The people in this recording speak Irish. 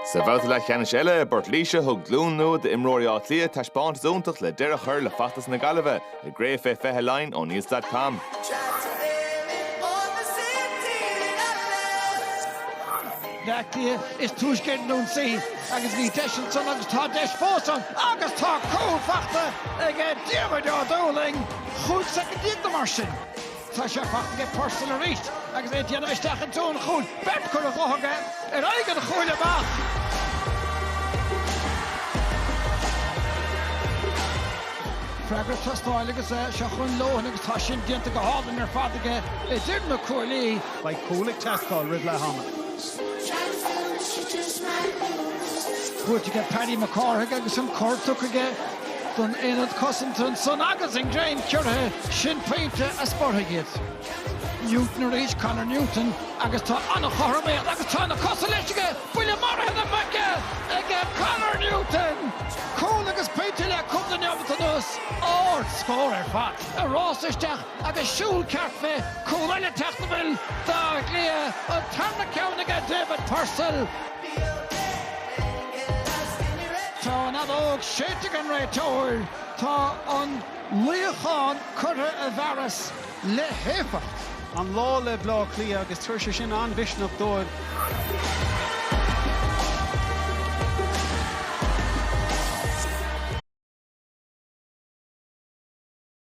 Sa bhilta le cheannis eile burt líse thug glún nua de imróí átlia taispáint zúntaach le deireadh chur le fatas na Gaillimhe I gréibh fé fethe lein ó news.com. Leachtaí is túiscéad nún saí agus bhí deisian san agus tá deis fósan agus tá cúil fachta ag David O'Dowling chuúd sa go díagna mar sin. Tá sé fachta ag pursan a ríist agus é déanamh isteach an tún chuúil bet chur a gcóthaga ar aige a chúil amach. Freagra tastáil agus se chun lóhan agus tá sin dianta go hálan ar fadaige I dtír na cuairlaí ba cúlaigh teascáil rid le hama. Cuairteige Paddy McCarthy agus an córtuchaige don éad Cossington son agus an Graham Curthe sin peinte a sporthaigéad. Newton a rís Conor Newton agus tá anna chormaid agus tá na Cossaleisige buile mar hena meice ag Conor Newton. Cúil agus peinte le cumna neamhtanas scór ar fad. A rásisteach agus siúl ceart fé cúil eile teachtamil dá glia an tarna ceannaige David Purcell. Tá an adóg séite an réitóir tá an líochán Curthe a bhearas le héfacht. An lá le blá clia agus tuair sé sin an bhisneach dóir.